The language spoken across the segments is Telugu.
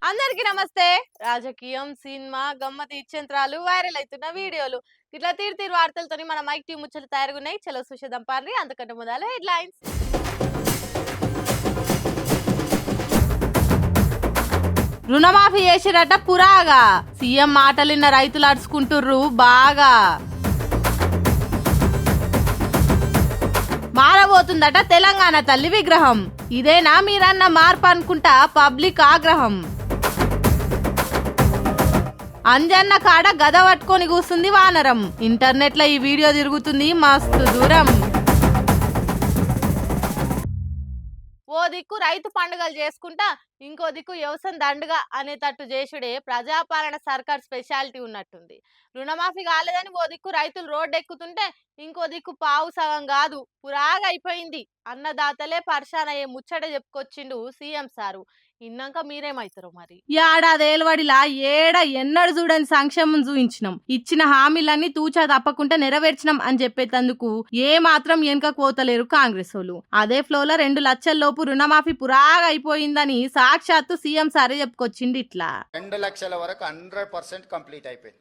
అందరికీ నమస్తే. రాజకీయం, సినిమా, గమ్మతి ఇచ్చంత్రాలు, వైరల్ అవుతున్న వీడియోలు ఇట్లా తీరు వార్తలతోని మన మైక్ టీం ముచ్చట్లు తయారుగున్నాయి. చలో చూసేద్దాం పార్రి. అంతకంటే ముందాల హెడ్లైన్స్. రుణమాఫీ చేసిరట పురాగా, సీఎం మాటలిన్న రైతులు అడుచుకుంటుర్రు బాగా. మారబోతుందట తెలంగాణ తల్లి విగ్రహం, ఇదేనా మీరన్న మార్పు అనుకుంటా పబ్లిక్ ఆగ్రహం. అంజన్న కాడ గద పట్టుకొని కూస్తుంది వానరం, ఇంటర్నెట్ లో ఈ వీడియో తిరుగుతుంది మస్తు దూరం. ఓ దిక్కు రైతు పండుగలు చేసుకుంటా ఇంకో దిక్కు వ్యవసాయం దండుగా అనేటట్టు చేసుడే ప్రజాపాలన సర్కార్ స్పెషాలిటీ ఉన్నట్టుంది. రుణమాఫీ కాలేదని ఓ దిక్కు రైతులు రోడ్డు ఎక్కుతుంటే ఇంకో దిక్కు పావు సగం కాదు పురాగా అయిపోయింది. అన్నదాతలే పర్షాన్ అయ్యే ముచ్చట చెప్పుకొచ్చిండు సీఎం సారు. ఇన్నాక మీరేమైతారో మరి. ఏడాదేలువడిలా ఎన్నడు చూడని సంక్షేమం చూయించినాం, ఇచ్చిన హామీలన్నీ తూచా తప్పకుండా నెరవేర్చినాం అని చెప్పేటందుకు ఏ మాత్రం వెనుక పోతలేరు కాంగ్రెస్ వాళ్ళు. అదే ఫ్లోలో 2 లక్షల లోపు రుణమాఫీ పురాగా అయిపోయిందని సాక్షాత్తు సీఎం సారే చెప్పుకొచ్చింది. ఇట్లా 2 లక్షల వరకు 100% కంప్లీట్ అయిపోయింది.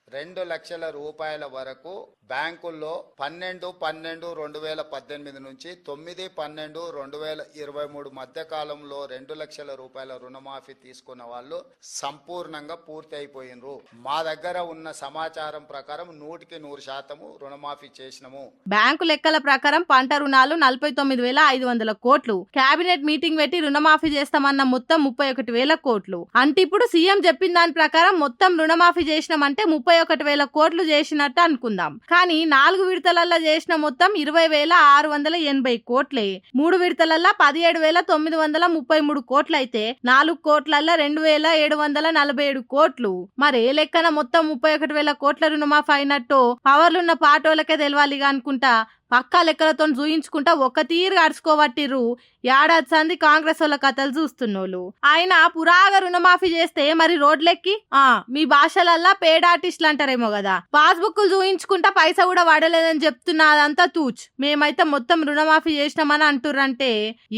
2 లక్షల రూపాయల వరకు బ్యాంకుల్లో 12/12/2018 నుంచి 9/12/2023 మధ్య కాలంలో 2 లక్షల రూపాయల రుణమాఫీ తీసుకున్న వాళ్ళు సంపూర్ణంగా పూర్తి అయిపోయినరు. మా దగ్గర ఉన్న సమాచారం ప్రకారం 100% రుణమాఫీ చేసినాము. బ్యాంకు లెక్కల ప్రకారం పంట రుణాలు 49,500 కోట్లు, కేబినెట్ మీటింగ్ పెట్టి రుణమాఫీ చేస్తామన్న మొత్తం 31,000 కోట్లు. అంటే ఇప్పుడు సీఎం చెప్పిన దాని ప్రకారం మొత్తం రుణమాఫీ చేసినామంటే 31,000 కోట్లు చేసినట్టు అనుకుందాం. కానీ 4 విడతలల్లో చేసిన మొత్తం 20,680 కోట్లే. 3 విడతలల్లో 17,933 కోట్లు అయితే 4 కోట్లల్లో 2,747 కోట్లు. మరే లెక్కన మొత్తం 31,000 కోట్ల రుణమాఫీ అయినట్టు పవర్లున్న పాటోలకే తెలవాలిగా అనుకుంటా పక్కా లెక్కలతో చూయించుకుంటా ఒక తీరు అడుచుకోబట్టిర్రు ఏడాది సంది కాంగ్రెస్ వాళ్ళ కథలు చూస్తున్నోళ్ళు. ఆయన పురాగా రుణమాఫీ చేస్తే మరి రోడ్లెక్కి మీ భాషలల్లా పేడ్ ఆర్టిస్టులు అంటారేమో కదా, పాస్బుక్లు చూయించుకుంటా పైసా కూడా పడలేదని చెప్తున్నా అదంతా తూచ్. మేమైతే మొత్తం రుణమాఫీ చేసినామని అంటుర్రంటే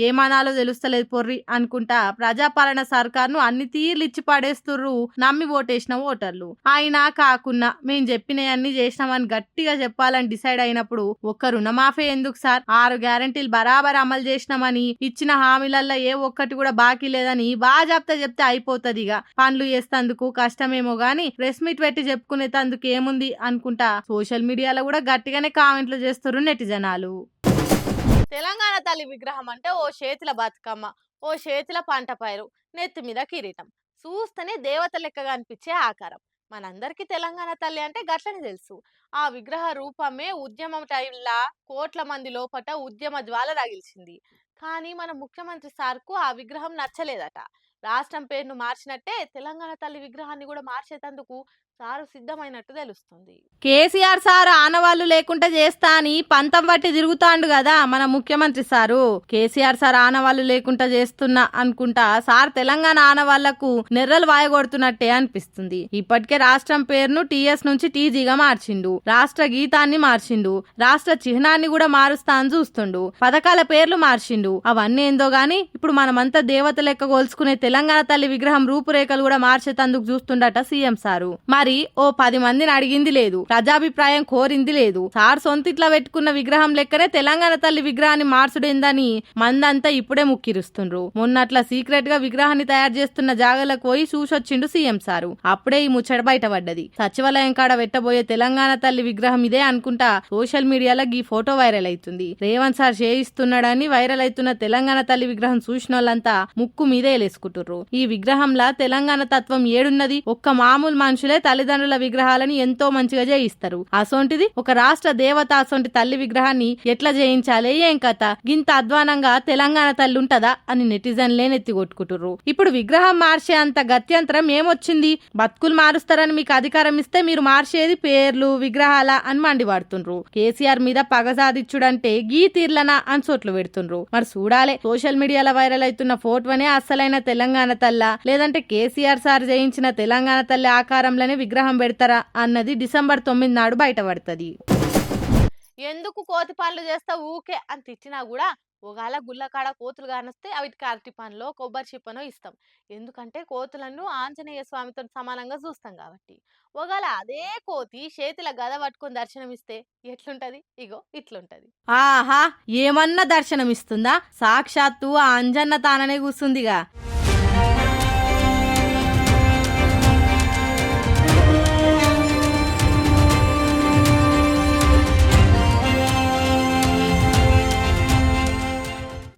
ఏమనాలో తెలుస్తలేదు పొర్రి అనుకుంటా ప్రజాపాలన సర్కార్ను అన్ని తీర్లు ఇచ్చి పడేస్తుర్రు నమ్మి ఓటేసిన ఓటర్లు. అయినా కాకున్నా మేం చెప్పినవన్నీ చేసినామని గట్టిగా చెప్పాలని డిసైడ్ అయినప్పుడు ఒక్క రుణమాఫీ ఎందుకు సార్, 6 గ్యారంటీలు బరాబర్ అమలు చేసినామని, ఇచ్చిన హామీలల్లో ఏ ఒక్కటి కూడా బాకీ లేదని బాజాప్తా చెప్తే అయిపోతదిగా. పనులు చేస్తేందుకు కష్టమేమో గాని ప్రెస్ మీట్ పెట్టి చెప్పుకునేందుకు ఏముంది అనుకుంటా సోషల్ మీడియాలో కూడా గట్టిగానే కామెంట్లు చేస్తున్నారు నెటిజనాలు. తెలంగాణ తల్లి విగ్రహం అంటే ఓ చేతుల బతుకమ్మ, ఓ చేతుల పంట పైరు, నెత్తి మీద కిరీటం, చూస్తేనే దేవత లెక్కగా అనిపించే ఆకారం. మనందరికీ తెలంగాణ తల్లి అంటే గట్లని తెలుసు. ఆ విగ్రహ రూపమే ఉద్యమం టైంలా కోట్ల మంది లోపట ఉద్యమ జ్వాల రగిల్చింది. కానీ మన ముఖ్యమంత్రి సార్కు ఆ విగ్రహం నచ్చలేదట. రాష్ట్రం పేరును మార్చినట్టే తెలంగాణ తల్లి విగ్రహాన్ని కూడా మార్చేటందుకు సారు సిద్ధమైనట్టు తెలుస్తుంది. కేసీఆర్ సార్ ఆనవాళ్లు లేకుండా చేస్తా అని పంతం బట్టి తిరుగుతాండు కదా మన ముఖ్యమంత్రి సారు. కేసీఆర్ సార్ ఆనవాళ్లు లేకుండా చేస్తున్నా అనుకుంటా సార్ తెలంగాణ ఆనవాళ్లకు నెర్రలు వాయగొడుతున్నట్టే అనిపిస్తుంది. ఇప్పటికే రాష్ట్రం పేరును టీఎస్ నుంచి టీజీగా మార్చిండు, రాష్ట్ర గీతాన్ని మార్చిండు, రాష్ట్ర చిహ్నాన్ని కూడా మారుస్తా అని చూస్తుండు, పథకాల పేర్లు మార్చిండు. అవన్నీ ఏందో గాని ఇప్పుడు మనమంతా దేవత లెక్క కోల్చుకునే తెలంగాణ తల్లి విగ్రహం రూపురేఖలు కూడా మార్చేతందుకు చూస్తుండట సీఎం సారు. మరి ఓ 10 మందిని అడిగింది లేదు, ప్రజాభిప్రాయం కోరింది లేదు. సార్ సొంతిట్లా పెట్టుకున్న విగ్రహం లెక్కనే తెలంగాణ తల్లి విగ్రహాన్ని మార్చుడేందని మందంతా ఇప్పుడే ముక్కిరుస్తుండ్రు. మొన్నట్లా సీక్రెట్ గా విగ్రహాన్ని తయారు చేస్తున్న జాగాలకు పోయి చూసొచ్చిండు సీఎం సారు. అప్పుడే ఈ ముచ్చట బయటపడ్డది. సచివాలయం కాడ పెట్టబోయే తెలంగాణ తల్లి విగ్రహం ఇదే అనుకుంటా సోషల్ మీడియాలో ఈ ఫోటో వైరల్ అవుతుంది. రేవంత్ సార్ చేయిస్తున్నాడని వైరల్ అవుతున్న తెలంగాణ తల్లి విగ్రహం చూసిన వాళ్ళంతా ముక్కు మీదే లేసుకుంటున్నారు. ఈ విగ్రహంలా తెలంగాణ తత్వం ఏడున్నది, ఒక్క మామూలు మనుషులే తల్లిదండ్రుల విగ్రహాలని ఎంతో మంచిగా చేయిస్తారు. అసొంటిది ఒక రాష్ట్ర దేవత అసొంటి తల్లి విగ్రహాన్ని ఎట్లా చేయించాలి, ఏం కథ, గింత అధ్వానంగా తెలంగాణ తల్లి ఉంటదా అని నెటిజన్లే నెత్తి కొట్టుకుంటుర్రు. ఇప్పుడు విగ్రహం మార్చే అంత గత్యంతరం ఏమొచ్చింది? బతుకులు మారుస్తారని మీకు అధికారం ఇస్తే మీరు మార్చేది పేర్లు విగ్రహాల అని మండిపడుతుండ్రు. కేసీఆర్ మీద పగ సాధించుడంటే గీ తీర్లనా అని చోట్లు పెడుతుండ్రు. మరి చూడాలే సోషల్ మీడియాలో వైరల్ అవుతున్న ఫోటోనే అసలైన తెలంగాణ తల్ల, లేదంటే కేసీఆర్ సార్ చేయించిన తెలంగాణ తల్లి ఆకారంలోనే విగ్రహం పెడతారా అన్నది డిసెంబర్ 9 నాడు బయటపడుతుంది. ఎందుకు కోతి పనులు చేస్తా ఊకే అని తిట్టినా కూడా ఒకవేళ గుళ్ళ కాడ కోతులు కానొస్తే అవిటికి అరటి పండ్లో కొబ్బరి చిప్పనో ఇస్తాం. ఎందుకంటే కోతులను ఆంజనేయ స్వామితో సమానంగా చూస్తాం కాబట్టి. ఒకవేళ అదే కోతి చేతిలో గద పట్టుకొని దర్శనమిస్తే ఎట్లుంటది? ఇగో ఇట్లుంటది. ఆహా, ఏమన్నా దర్శనమిస్తుందా? సాక్షాత్తు ఆ అంజన్న తాననే కూసుందిగా.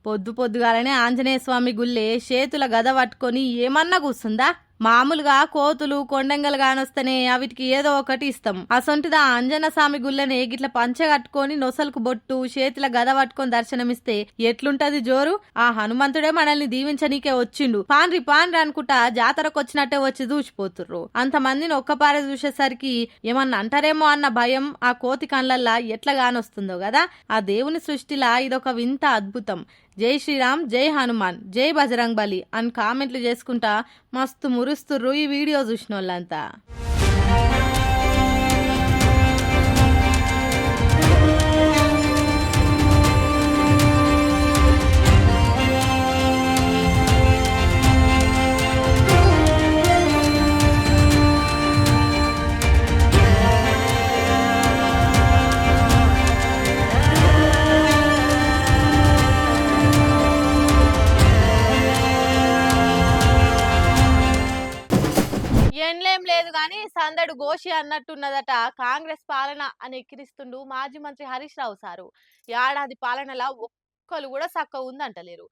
పొద్దు పొద్దుగాలనే ఆంజనేయ స్వామి గుళ్ళే చేతుల గద పట్టుకొని ఏమన్నా కూసుందా? మామూలుగా కోతులు కొండంగలు కానొస్తేనే అవిటికి ఏదో ఒకటి ఇస్తాం. అసొంటిది ఆ అంజన స్వామి గుళ్ళనే గిట్ల పంచ కట్టుకొని నొసలకు బొట్టు చేతిల గద పట్టుకొని దర్శనమిస్తే ఎట్లుంటది జోరు? ఆ హనుమంతుడే మనల్ని దీవించనీకే వచ్చిండు, పాన్రి పాన్రి అనుకుంటా జాతరకు వచ్చినట్టే వచ్చి చూసిపోతుర్రు. అంతమందిని ఒక్కపారే చూసేసరికి ఏమన్నా అంటారేమో అన్న భయం ఆ కోతి కళ్ళల్లా ఎట్లా కానొస్తుందో కదా. ఆ దేవుని సృష్టిలా ఇదొక వింత అద్భుతం. జై శ్రీరామ్, జై హనుమాన్, జై బజరంగ్ బలి అని కామెంట్లు చేసుకుంటా మస్తు మురుస్తుర్రు ఈ వీడియో చూసిన వాళ్ళంతా. ఎన్లేం లేదు గాని సందడు గోషి అన్నట్టున్నదట కాంగ్రెస్ పాలన అని ఎక్కిరిస్తుండు మాజీ మంత్రి హరీష్ రావు సారు. ఏడాది పాలనలా ఒక్కరు కూడా సక్క ఉందంటలేరు.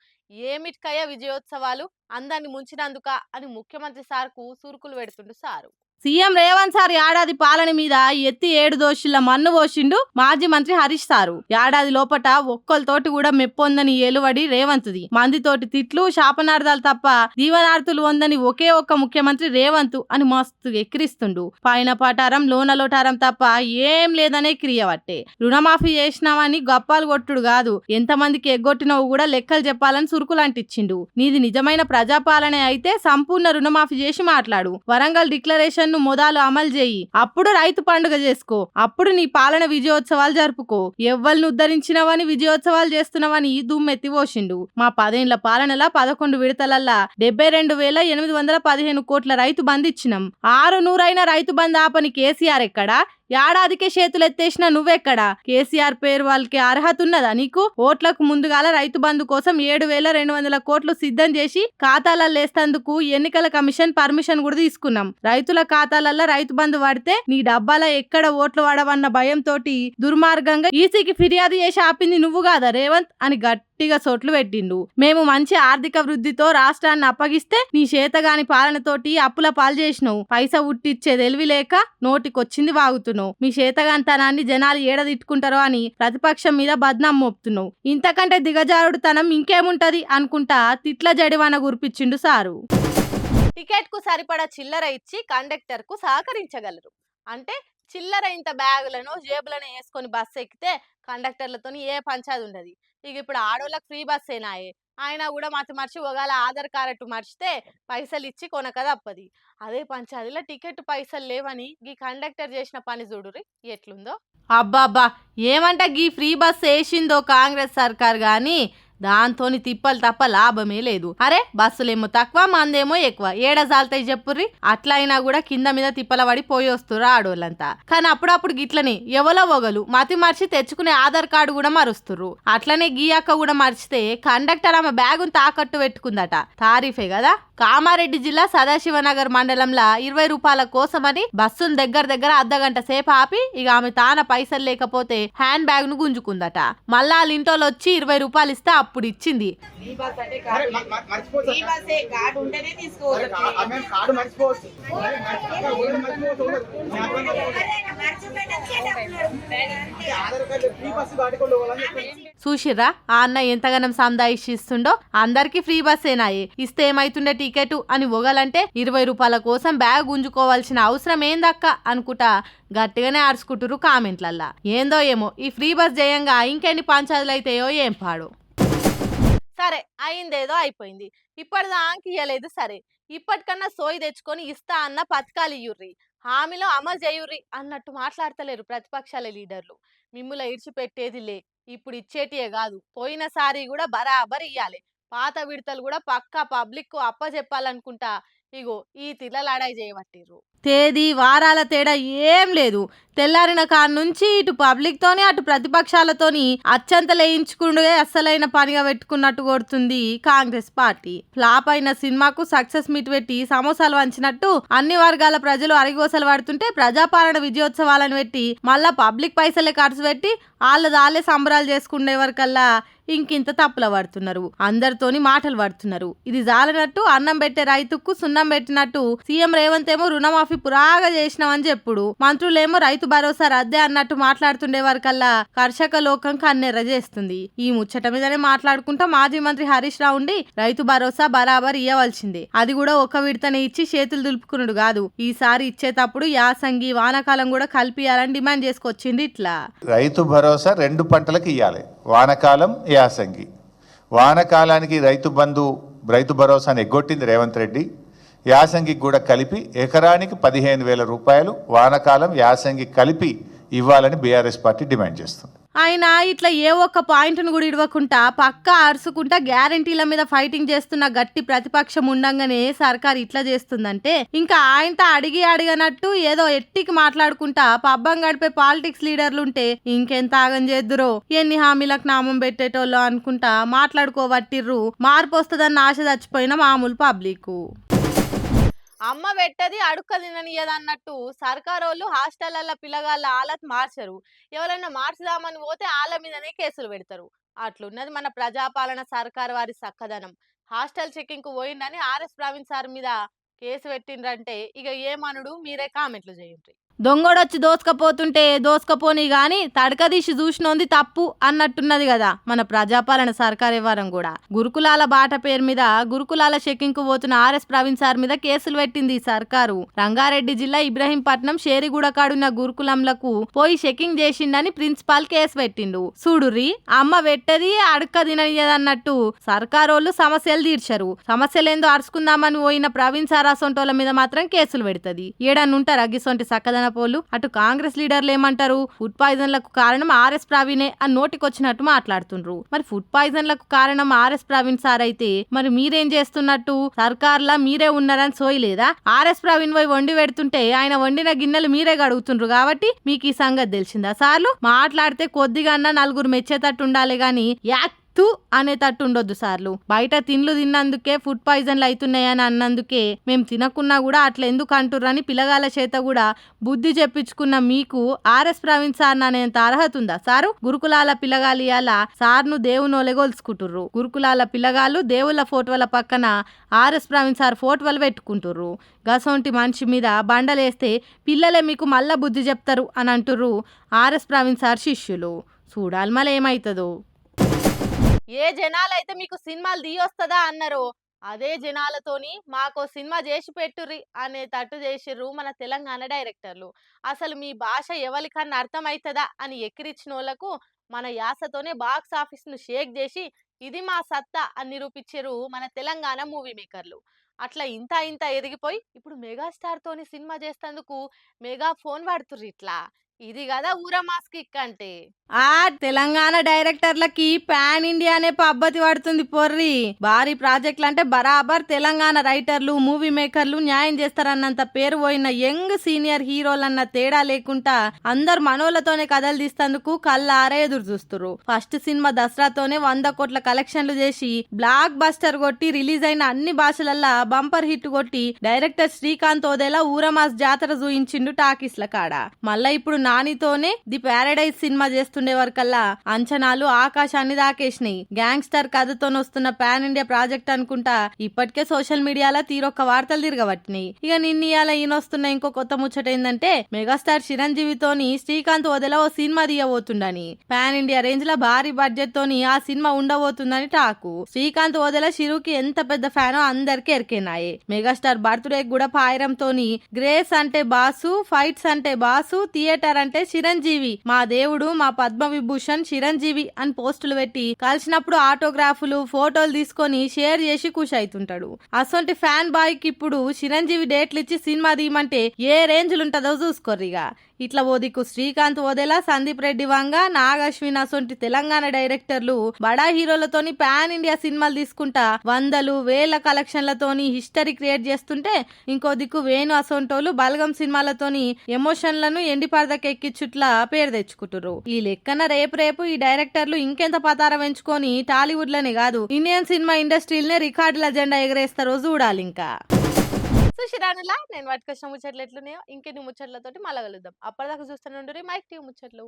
ఏమిటికయ్యా విజయోత్సవాలు, అందరిని ముంచినందుక అని ముఖ్యమంత్రి సార్కు సురుకులు పెడుతుండు సారు. సీఎం రేవంత్ సార్ ఏడాది పాలన మీద ఎత్తి 7 దోషుల మన్ను పోసిండు మాజీ మంత్రి హరీష్ సారు. ఏడాది లోపట ఒక్కలతోటి కూడా మెప్పొందని ఏలువడి రేవంత్ది. మందితోటి తిట్లు శాపనార్థాలు తప్ప దీవనార్థులు వందని ఒకే ఒక్క ముఖ్యమంత్రి రేవంత్ అని మస్తు ఎక్కిరిస్తుండు. పైన పటారం లోన లోటారం తప్ప ఏం లేదనే క్రియవట్టే. రుణమాఫీ చేసినామని గప్పాలు కొట్టుడు కాదు, ఎంతమందికి ఎగ్గొట్టినవు కూడా లెక్కలు చెప్పాలని సురుకులు అంటించిండు. నీది నిజమైన ప్రజాపాలనే అయితే సంపూర్ణ రుణమాఫీ చేసి మాట్లాడు. వరంగల్ డిక్లరేషన్ మొదలు అమలు చేయి, అప్పుడు రైతు పండుగ చేసుకో, అప్పుడు నీ పాలన విజయోత్సవాలు జరుపుకో. ఎవ్వల్ని ఉద్ధరించినవని విజయోత్సవాలు చేస్తున్నవని దుమ్మెత్తి పోసిండు. మా 10 ఏళ్ల పాలనలా 11 విడతలల్లా 72,815 కోట్ల రైతు బంధు ఇచ్చినాం. 600 రైతు బంధు ఆపని కేసీఆర్ ఎక్కడా? ఏడాదికే చేతులెత్తేసిన నువ్వెక్కడా? కేసీఆర్ పేరు వాళ్ళకి అర్హత ఉన్నదా నీకు? ఓట్లకు ముందుగాల రైతు బంధు కోసం 7,200 కోట్లు సిద్ధం చేసి ఖాతాలలో వేస్తందుకు ఎన్నికల కమిషన్ పర్మిషన్ కూడా తీసుకున్నాం. రైతుల ఖాతాలలో రైతు బంధు పడితే నీ డబ్బాల ఎక్కడ ఓట్లు పడవన్న భయంతో దుర్మార్గంగా ఈసీకి ఫిర్యాదు చేసి ఆపింది నువ్వు కాదా రేవంత్ అని గట్టిగా సొట్లు పెట్టిండు. మేము మంచి ఆర్థిక వృద్ధితో రాష్ట్రాన్ని అప్పగిస్తే నీ చేతగాని పాలనతోటి అప్పుల పాలు చేసినావు. పైసా ఉట్టిచ్చే తెలివి లేక నోటికొచ్చింది వాగుతున్నావు. మీ చేతగాంతనాన్ని జనాలు ఏడదిట్టుకుంటారో అని ప్రతిపక్షం మీద బద్నాం మోపుతున్నావు. ఇంతకంటే దిగజారుడుతనం ఇంకేముంటది అనుకుంటా తిట్ల జడివాన గురిపించిండు సారు. టికెట్ కు సరిపడా చిల్లర ఇచ్చి కండక్టర్ కు సహకరించగలరు అంటే చిల్లర ఇంత బ్యాగులను జేబులను వేసుకొని బస్సు ఎక్కితే కండక్టర్లతో ఏ పంచాది ఉండదు. ఇక ఇప్పుడు ఆడోళ్ళకి ఫ్రీ బస్ ఏనాయే, ఆయన కూడా మర్చి ఒకవేళ ఆధార్ కార్డు మర్చితే పైసలు ఇచ్చి కొనక తప్పది. అదే పంచాదిలో టికెట్ పైసలు లేవని ఈ కండక్టర్ చేసిన పని చూడురి ఎట్లుందో. అబ్బాబ్బా, ఏమంట గీ ఫ్రీ బస్ వేసిందో కాంగ్రెస్ సర్కార్ గాని దాంతోని తిప్పలు తప్ప లాభమే లేదు. అరే బస్సులేమో తక్కువ, మందేమో ఎక్కువ, ఏడజాల్తాయి చెప్పుర్రి. అట్లా అయినా కూడా కింద మీద తిప్పల పడి పోయి వస్తురు ఆడోళ్ళంతా. కానీ అప్పుడప్పుడు గిట్లనే ఎవలో ఒగలు మతి మర్చి తెచ్చుకునే ఆధార్ కార్డు కూడా మరుస్తుర్రు. అట్లనే గీ అక్క కూడా మర్చితే కండక్టర్ ఆమె బ్యాగును తాకట్టు పెట్టుకుందట. తారీఫే కదా. కామారెడ్డి జిల్లా సదాశివనగర్ మండలంలో 20 రూపాయల కోసమని బస్సును దగ్గర అర్ధగంట సేపు ఆపి ఇక ఆమె తాన పైసలు లేకపోతే హ్యాండ్ బ్యాగ్ ను గుంజుకుందట. మళ్ళా వాళ్ళ ఇంటోళ్ళు వచ్చి 20 రూపాయలు ఇస్తే అప్పుడు ఇచ్చింది. చూసిర్రా ఆ అన్న ఎంతగానం సందాయిస్తుండో. అందరికి ఫ్రీ బస్ ఏనాయే, ఇస్తే ఏమైతుండే టికెట్ అని ఒగలంటే 20 రూపాయల కోసం బ్యాగ్ గుంజుకోవాల్సిన అవసరం ఏందక్క అనుకుంటా గట్టిగానే ఆడుచుకుంటురు కామెంట్లల్లా. ఏందో ఏమో ఈ ఫ్రీ బస్ జయంగా ఇంకెన్ని పంచాదులు అయితాయో ఏం పాడు. సరే అయిందేదో అయిపోయింది, ఇప్పటిదానికి ఇయ్యలేదు సరే, ఇప్పటికన్నా సోయి తెచ్చుకొని ఇస్తా అన్న పథకాలు ఇయ్యుర్రి, హామీలో అమలు చేయుర్రి అన్నట్టు మాట్లాడతలేరు ప్రతిపక్షాల లీడర్లు. మిమ్ముల ఇడిచిపెట్టేది లే, ఇప్పుడు ఇచ్చేటియే కాదు పోయినసారి కూడా బరాబర్ ఇయ్యాలి, పాత విడతలు కూడా పక్కా పబ్లిక్ అప్పచెప్పాలనుకుంటా. ఇగో ఈ తిల్లలాడాయి చేయబట్టిర్రు. తేదీ వారాల తేడా ఏం లేదు, తెల్లారిన కాడ నుంచి ఇటు పబ్లిక్ తోని అటు ప్రతిపక్షాలతోని అచ్చంతలేయించుకుండే అస్సలైన పనిగా పెట్టుకున్నట్టు కొడుతుంది కాంగ్రెస్ పార్టీ. ఫ్లాప్ అయిన సినిమాకు సక్సెస్ మీట్ పెట్టి సమోసాలు వంచినట్టు అన్ని వర్గాల ప్రజలు అరిగోసలు పడుతుంటే ప్రజాపాలన విజయోత్సవాలను పెట్టి మళ్ళా పబ్లిక్ పైసలే ఖర్చు పెట్టి వాళ్ళే సంబరాలు చేసుకునే వరకల్లా ఇంకింత తప్పుల పడుతున్నారు, అందరితోని మాటలు పడుతున్నారు. ఇది జాలనట్టు అన్నం పెట్టే రైతుకు సున్నం పెట్టినట్టు సీఎం రేవంత్ ఏమో రుణమాఫీ పురాగా చేసినామని చెప్పుడు, మంత్రులేమో రైతు భరోసా రద్దే అన్నట్టు మాట్లాడుతుండే వరకల్లా కర్షక లోకం కన్నెర్ర చేస్తుంది. ఈ ముచ్చట మీదనే మాట్లాడుకుంటా మాజీ మంత్రి హరీష్ రావు ఉండి రైతు భరోసా బరాబర్ ఇయ్యవలసిందే, అది కూడా ఒక విడతనే ఇచ్చి చేతులు దులుపుకున్నాడు కాదు, ఈసారి ఇచ్చేటప్పుడు యాసంగి వానాకాలం కూడా కలిపియాలని డిమాండ్ చేసుకొచ్చింది. ఇట్లా రైతు భరోసా 2 పంటలకు ఇవ్వాలి, వానకాలం యాసంగి. వానకాలానికి రైతు భరోసాను ఎగ్గొట్టింది రేవంత్ రెడ్డి, యాసంగికి కూడా కలిపి ఎకరానికి 15,000 రూపాయలు వానకాలం యాసంగి కలిపి ఇవ్వాలని బీఆర్ఎస్ పార్టీ డిమాండ్ చేస్తుంది. ఆయన ఇట్లా ఏ ఒక్క పాయింట్ను కూడా ఇడవకుండా పక్కా అరుచుకుంటా గ్యారంటీల మీద ఫైటింగ్ చేస్తున్న గట్టి ప్రతిపక్షం ఉండంగానే సర్కార్ ఇట్లా చేస్తుందంటే ఇంకా ఆయనతో అడిగనట్టు ఏదో ఎట్టికి మాట్లాడుకుంటా పబ్బం గడిపే పాలిటిక్స్ లీడర్లుంటే ఇంకెంత ఆగం చేద్దురో, ఎన్ని హామీలకు నామం పెట్టేటోళ్ళు అనుకుంటా మాట్లాడుకోబట్టిర్రు మార్పు వస్తుందన్న ఆశ చచ్చిపోయిన మామూలు పబ్లిక్. అమ్మ పెట్టది అడుక్క తిననియదన్నట్టు సర్కారోళ్ళు హాస్టళ్ల పిల్లగాళ్ళ ఆలత్ మార్చరు, ఎవరైనా మార్చుదామని పోతే వాళ్ళ మీదనే కేసులు పెడతారు. అట్లున్నది మన ప్రజాపాలన సర్కార్ వారి సక్కదనం. హాస్టల్ చెకింగ్ కు పోయిందని ఆర్ఎస్ ప్రవీణ్ సార్ మీద కేసు పెట్టిండ్రంటే ఇక ఏమనుడు మీరే కామెంట్లు చేయండి. దొంగోడొచ్చి దోసుకపోతుంటే దోసుకపోని గాని తడకదీసి చూసినోంది తప్పు అన్నట్టున్నది కదా మన ప్రజాపాలన సర్కార్ వ్యవహారం కూడా. గురుకులాల బాట పేరు మీద గురుకులాల చెకింగ్ కు పోతున్న ఆర్ఎస్ ప్రవీణ్ సార్ మీద కేసులు పెట్టింది సర్కారు. రంగారెడ్డి జిల్లా ఇబ్రహీంపట్నం షేరిగూడ కాడున్న గురుకులంలకు పోయి చెకింగ్ చేసిండని ప్రిన్సిపాల్ కేసు పెట్టిండు. చూడుర్రి, అమ్మ పెట్టది అడుక్క తిననియదన్నట్టు సర్కారోళ్ళు సమస్యలు తీర్చరు, సమస్యలేందో అరుచుకుందామని పోయిన ప్రవీణ్ సార్ అసొంటోళ్ళ మీద మాత్రం కేసులు పెడుతుంది. ఏడన్నుంటారు అగ్గిసొంటి సక్కదన పోలు. అటు కాంగ్రెస్ లీడర్లు ఏమంటారు, ఫుడ్ పాయిజన్లకు కారణం ఆర్ఎస్ ప్రవీణే అని నోటికొచ్చినట్టు మాట్లాడుతుండ్రు. మరి ఫుడ్ పాయిజన్లకు కారణం ఆర్ఎస్ ప్రవీణ్ సార్ అయితే మరి మీరేం చేస్తున్నట్టు, సర్కార్లా మీరే ఉన్నారని సోయలేదా? ఆర్ఎస్ ప్రవీణ్ పోయి వండి పెడుతుంటే ఆయన వండిన గిన్నెలు మీరే గడుగుతుండ్రు కాబట్టి మీకు ఈ సంగతి తెలిసిందా? సార్లు మాట్లాడితే కొద్దిగా అన్నా నలుగురు మెచ్చేటట్టు ఉండాలి గాని తు అనేటట్టు ఉండొద్దు సార్లు. బయట తిండ్లు తిన్నందుకే ఫుడ్ పాయిజన్లు అవుతున్నాయని అన్నందుకే మేము తినకున్నా కూడా అట్లా ఎందుకు అంటుర్రని పిల్లగాళ్ళ చేత కూడా బుద్ధి చెప్పించుకున్న మీకు ఆర్ఎస్ ప్రవీణ్ సార్ అనేంత అర్హత ఉందా సారు? గురుకులాల పిల్లగాలు ఇయాల సార్ను దేవునోలే గొలుసుకుంటుర్రు. గురుకులాల పిల్లగాళ్ళు దేవుళ్ళ ఫోటోల పక్కన ఆర్ఎస్ ప్రవీణ్ సార్ ఫోటోలు పెట్టుకుంటుర్రు. గసొంటి మనిషి మీద బండలేస్తే పిల్లలే మీకు మళ్ళా బుద్ధి చెప్తారు అని అంటుర్రు ఆర్ఎస్ ప్రవీణ్ సార్ శిష్యులు. చూడాలి మళ్ళీ ఏమవుతుందో. ఏ జనాలైతే మీకు సినిమాలు తీయొస్తుందా అన్నారో అదే జనాలతోని మాకో సినిమా చేసి పెట్టుర్రి అనే తట్టు చేసిర్రు మన తెలంగాణ డైరెక్టర్లు. అసలు మీ భాష ఎవరికన్నా అర్థమవుతుందా అని ఎక్కిరిచ్చిన వాళ్ళకు మన యాసతోనే బాక్స్ ఆఫీస్ ను షేక్ చేసి ఇది మా సత్తా అని నిరూపించారు మన తెలంగాణ మూవీ మేకర్లు. అట్లా ఇంత ఎదిగిపోయి ఇప్పుడు మెగాస్టార్ తోని సినిమా చేసేందుకు మెగా ఫోన్ వాడుతుర్రు. ఇట్లా ఇది కదా ఊర మాస్క్ అంటే. ఆ తెలంగాణ డైరెక్టర్లకి పాన్ ఇండియా అనే పద్ధతి పడుతుంది పొర్రి. భారీ ప్రాజెక్టులు అంటే బరాబర్ తెలంగాణ రైటర్లు మూవీ మేకర్లు న్యాయం చేస్తారన్నంత పేరు పోయిన యంగ్ సీనియర్ హీరోలన్న తేడా లేకుండా అందరు మనోళ్లతోనే కథలు తీస్తేందుకు కళ్ళారే ఎదురు చూస్తున్నారు. ఫస్ట్ సినిమా దసరాతోనే 100 కోట్ల కలెక్షన్లు చేసి బ్లాక్ బస్టర్ కొట్టి రిలీజ్ అయిన అన్ని భాషలల్లా బంపర్ హిట్ కొట్టి డైరెక్టర్ శ్రీకాంత్ ఓదేలా ఊరమాస్ జాతర చూయించిండు టాకీస్ల కాడ. మళ్ళా ఇప్పుడు నానితోనే ది ప్యారడైజ్ సినిమా చేస్తుండే వరకల్లా అంచనాలు ఆకాశాన్ని దాకేసినాయి. గ్యాంగ్స్టర్ కథతో వస్తున్న పాన్ ఇండియా ప్రాజెక్ట్ అనుకుంటా ఇప్పటికే సోషల్ మీడియాలో తీరొక్క వార్తలు తిరగబట్టినాయి. ఇక నిన్న ఈయనొస్తున్న ఇంకో కొత్త ముచ్చట ఏంటంటే మెగాస్టార్ చిరంజీవితోని శ్రీకాంత్ ఓదెలా ఓ సినిమా తీయబోతుండని, పాన్ ఇండియా రేంజ్ లో భారీ బడ్జెట్ తోని ఆ సినిమా ఉండబోతుందని టాకు. శ్రీకాంత్ ఓదెలా చిరుకి ఎంత పెద్ద ఫ్యానో అందరికి ఎరికేనాయి. మెగాస్టార్ బర్త్డే కూడా పాయరంతోని గ్రేస్ అంటే బాసు, ఫైట్స్ అంటే బాసు, థియేటర్ అంటే చిరంజీవి, మా దేవుడు మా పద్మవిభూషణ్ చిరంజీవి అని పోస్టులు పెట్టి కలిసినప్పుడు ఆటోగ్రాఫ్లు ఫోటోలు తీసుకొని షేర్ చేసి ఖుషి అవుతుంటాడు. అసొంటి ఫ్యాన్ బాయ్ కి ఇప్పుడు చిరంజీవి డేట్లు ఇచ్చి సినిమా తీయమంటే ఏ రేంజ్లు ఉంటుందో చూసుకోర్రిగా. ఇట్లా ఓ దిక్కు శ్రీకాంత్ ఓదెలా, సందీప్ రెడ్డి వంగ, నాగ్ అశ్విన్ అసొంటి తెలంగాణ డైరెక్టర్లు బడా హీరోలతోని పాన్ ఇండియా సినిమాలు తీసుకుంటా వందలు వేల కలెక్షన్లతోని హిస్టరీ క్రియేట్ చేస్తుంటే, ఇంకో దిక్కు వేణు అసొంటోలు బల్గం సినిమాలతోని ఎమోషన్లను ఎండి పరదకి ఎక్కిచ్చుట్లా పేరు తెచ్చుకుంటుర్రు. ఈ లెక్కన రేపు ఈ డైరెక్టర్లు ఇంకెంత పతారం ఎంచుకొని టాలీవుడ్ లోనే కాదు ఇండియన్ సినిమా ఇండస్ట్రీలనే రికార్డుల జెండా ఎగరేస్తారో చూడాలి. ఇంకా సుశిరానులా నేను వాటికొచ్చిన ముచ్చట్లు ఎట్లున్నాయో ఇంకెన్ని ముచ్చట్లతోటి మళ్ళా కలుద్దాం. అప్పటిదాకా చూస్తూనే ఉండుర్రి మైక్ టీవీ ముచ్చట్లు.